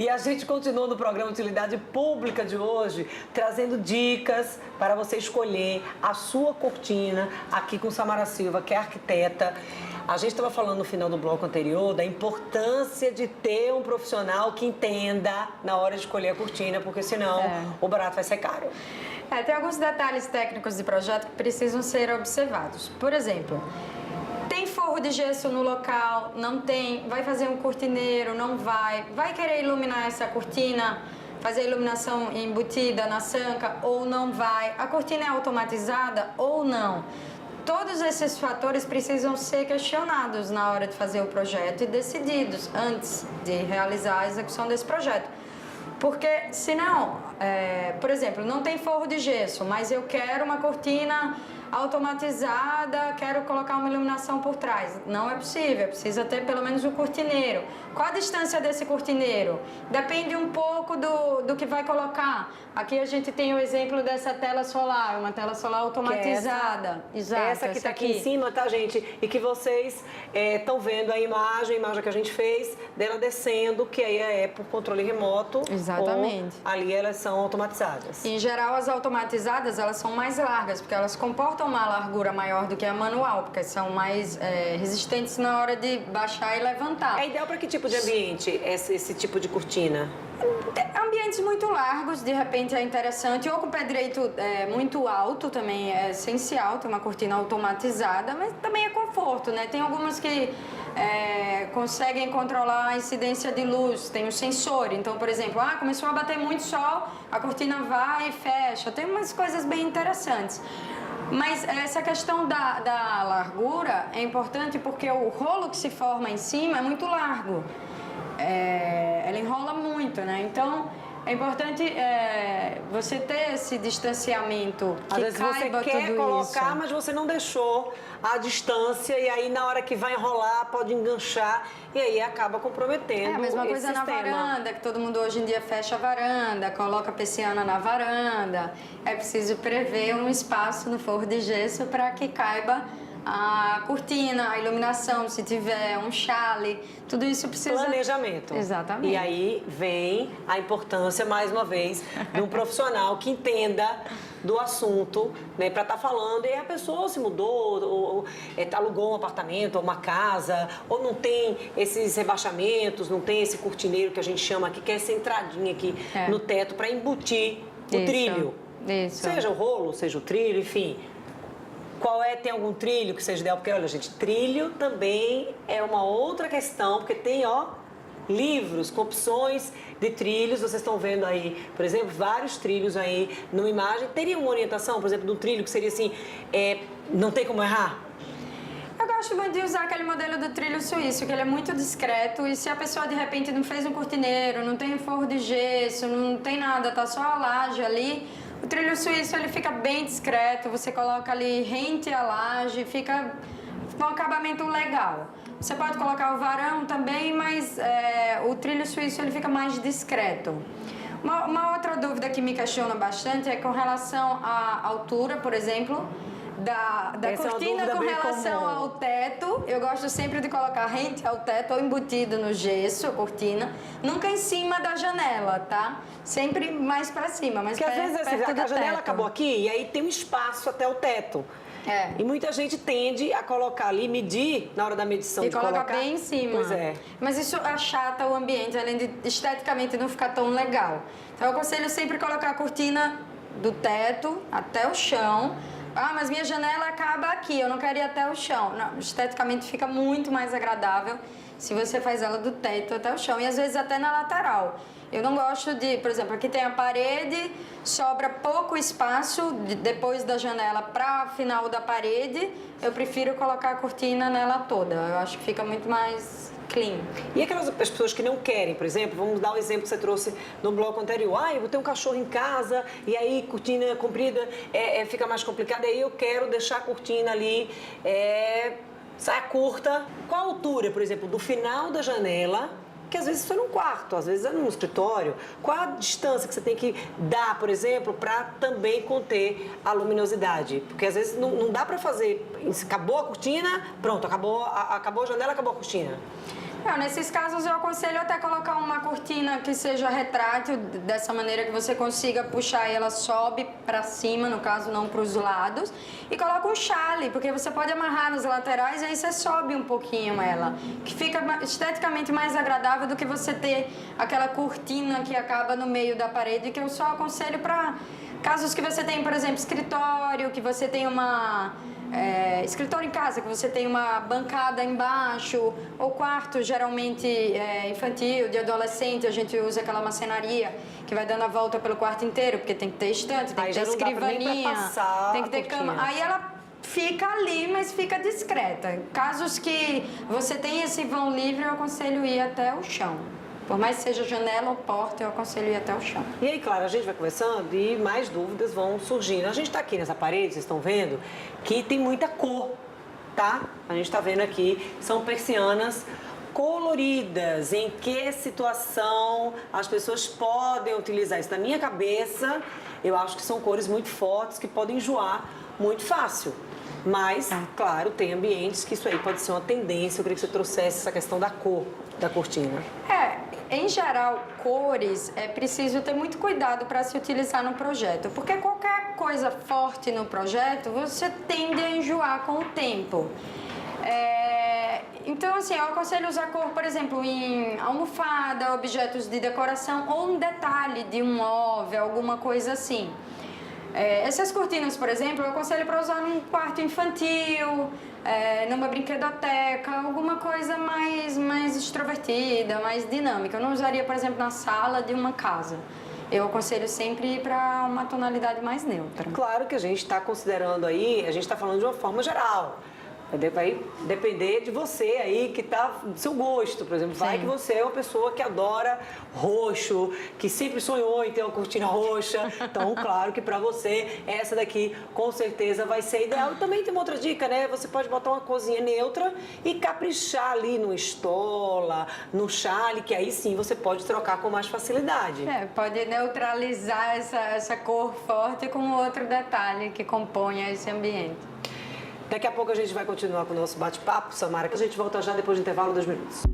E a gente continua no programa Utilidade Pública de hoje, trazendo dicas para você escolher a sua cortina, aqui com Samara Silva, que é arquiteta. A gente estava falando no final do bloco anterior da importância de ter um profissional que entenda na hora de escolher a cortina, porque senão o barato vai ser caro. Tem alguns detalhes técnicos de projeto que precisam ser observados. Por exemplo, tem forro de gesso no local? Não tem? Vai fazer um cortineiro? Não vai? Vai querer iluminar essa cortina? Fazer iluminação embutida na sanca? Ou não vai? A cortina é automatizada ou não? Todos esses fatores precisam ser questionados na hora de fazer o projeto e decididos antes de realizar a execução desse projeto. Porque, senão, por exemplo, não tem forro de gesso, mas eu quero uma cortina automatizada, quero colocar uma iluminação por trás. Não é possível, precisa ter pelo menos um cortineiro. Qual a distância desse cortineiro? Depende um pouco do que vai colocar. Aqui a gente tem o exemplo dessa tela solar, uma tela solar automatizada. Exato, essa que está aqui em cima, tá, gente? E que vocês estão vendo a imagem que a gente fez dela descendo, que aí é por controle remoto. Exatamente. Ali elas são automatizadas. Em geral, as automatizadas, elas são mais largas, porque elas comportam uma largura maior do que a manual, porque são mais resistentes na hora de baixar e levantar. É ideal para que tipo de ambiente esse tipo de cortina? Ambientes muito largos, de repente é interessante, ou com o pé direito muito alto, também é essencial ter uma cortina automatizada, mas também é conforto, né? Tem algumas que conseguem controlar a incidência de luz, tem um sensor, então, por exemplo, começou a bater muito sol, a cortina vai e fecha, tem umas coisas bem interessantes. Mas essa questão da largura é importante porque o rolo que se forma em cima é muito largo. Ela enrola muito, né? Então, é importante você ter esse distanciamento que às vezes você quer colocar, mas você não deixou a distância e aí na hora que vai enrolar pode enganchar e aí acaba comprometendo. A mesma coisa na varanda, que todo mundo hoje em dia fecha a varanda, coloca a persiana na varanda. É preciso prever um espaço no forro de gesso para que caiba a cortina, a iluminação, se tiver um chale, tudo isso precisa... Planejamento. Exatamente. E aí vem a importância, mais uma vez, de um profissional que entenda do assunto, né, para estar falando, e a pessoa se mudou, ou alugou um apartamento, ou uma casa, ou não tem esses rebaixamentos, não tem esse cortineiro que a gente chama aqui, que é essa entradinha aqui no teto para embutir o trilho. Isso. Seja o rolo, seja o trilho, enfim... Tem algum trilho que seja ideal? Porque, olha, gente, trilho também é uma outra questão, porque tem, livros com opções de trilhos. Vocês estão vendo aí, por exemplo, vários trilhos aí numa imagem. Teria uma orientação, por exemplo, de um trilho que seria assim, não tem como errar? Eu gosto muito de usar aquele modelo do trilho suíço, que ele é muito discreto e se a pessoa de repente não fez um cortineiro, não tem forro de gesso, não tem nada, tá só a laje ali, o trilho suíço ele fica bem discreto, você coloca ali rente à laje, fica com um acabamento legal. Você pode colocar o varão também, mas o trilho suíço ele fica mais discreto. Uma outra dúvida que me questiona bastante é com relação à altura, por exemplo, da cortina com relação ao teto. Eu gosto sempre de colocar rente ao teto ou embutido no gesso, a cortina, nunca em cima da janela, tá? Sempre mais pra cima, mas porque às vezes a janela acabou aqui e aí tem um espaço até o teto. E muita gente tende a colocar ali, medir na hora da medição. E coloca bem em cima. Pois é. Mas isso achata o ambiente, além de esteticamente não ficar tão legal. Então eu aconselho sempre colocar a cortina do teto até o chão. Mas minha janela acaba aqui, eu não quero ir até o chão. Não, esteticamente fica muito mais agradável se você faz ela do teto até o chão. E às vezes até na lateral. Eu não gosto de, por exemplo, aqui tem a parede, sobra pouco espaço depois da janela para o final da parede. Eu prefiro colocar a cortina nela toda. Eu acho que fica muito mais clean. E aquelas pessoas que não querem, por exemplo, vamos dar o exemplo que você trouxe no bloco anterior. Eu vou ter um cachorro em casa e aí cortina comprida fica mais complicada. E aí eu quero deixar a cortina ali, saia curta. Qual a altura, por exemplo, do final da janela que às vezes isso é num quarto, às vezes é num escritório. Qual a distância que você tem que dar, por exemplo, para também conter a luminosidade? Porque às vezes não dá para fazer, acabou a cortina, pronto, acabou a janela, acabou a cortina. Não, nesses casos eu aconselho até colocar uma cortina que seja retrátil, dessa maneira que você consiga puxar e ela sobe para cima, no caso não para os lados, e coloca um chale, porque você pode amarrar nas laterais e aí você sobe um pouquinho ela, que fica esteticamente mais agradável do que você ter aquela cortina que acaba no meio da parede, que eu só aconselho para casos que você tem, por exemplo, escritório, que você tem escritório em casa, que você tem uma bancada embaixo, ou quarto geralmente infantil, de adolescente, a gente usa aquela marcenaria que vai dando a volta pelo quarto inteiro, porque tem que ter estante, tem que ter escrivaninha, tem que ter cama. Aí ela fica ali, mas fica discreta. Casos que você tem esse vão livre, eu aconselho ir até o chão. Por mais que seja janela ou porta, eu aconselho ir até o chão. E aí, claro, a gente vai conversando e mais dúvidas vão surgindo. A gente está aqui nessa parede, vocês estão vendo, que tem muita cor, tá? A gente está vendo aqui, são persianas coloridas. Em que situação as pessoas podem utilizar isso? Na minha cabeça, eu acho que são cores muito fortes que podem enjoar muito fácil. Mas, claro, tem ambientes que isso aí pode ser uma tendência. Eu queria que você trouxesse essa questão da cor da cortina. Em geral, cores, é preciso ter muito cuidado para se utilizar no projeto, porque qualquer coisa forte no projeto, você tende a enjoar com o tempo. Então, assim, eu aconselho usar cor, por exemplo, em almofada, objetos de decoração ou um detalhe de um móvel, alguma coisa assim. Essas cortinas, por exemplo, eu aconselho para usar num quarto infantil, numa brinquedoteca, alguma coisa mais extrovertida, mais dinâmica. Eu não usaria, por exemplo, na sala de uma casa. Eu aconselho sempre ir para uma tonalidade mais neutra. Claro que a gente está considerando aí, a gente está falando de uma forma geral. Vai depender de você aí, que tá do seu gosto, por exemplo. Vai que você é uma pessoa que adora roxo, que sempre sonhou em ter uma cortina roxa. Então, claro que para você, essa daqui com certeza vai ser ideal. E também tem uma outra dica, né? Você pode botar uma corzinha neutra e caprichar ali no estola, no chale, que aí sim você pode trocar com mais facilidade. Pode neutralizar essa cor forte com outro detalhe que componha esse ambiente. Daqui a pouco a gente vai continuar com o nosso bate-papo, Samara, que a gente volta já depois do intervalo, 2 minutos.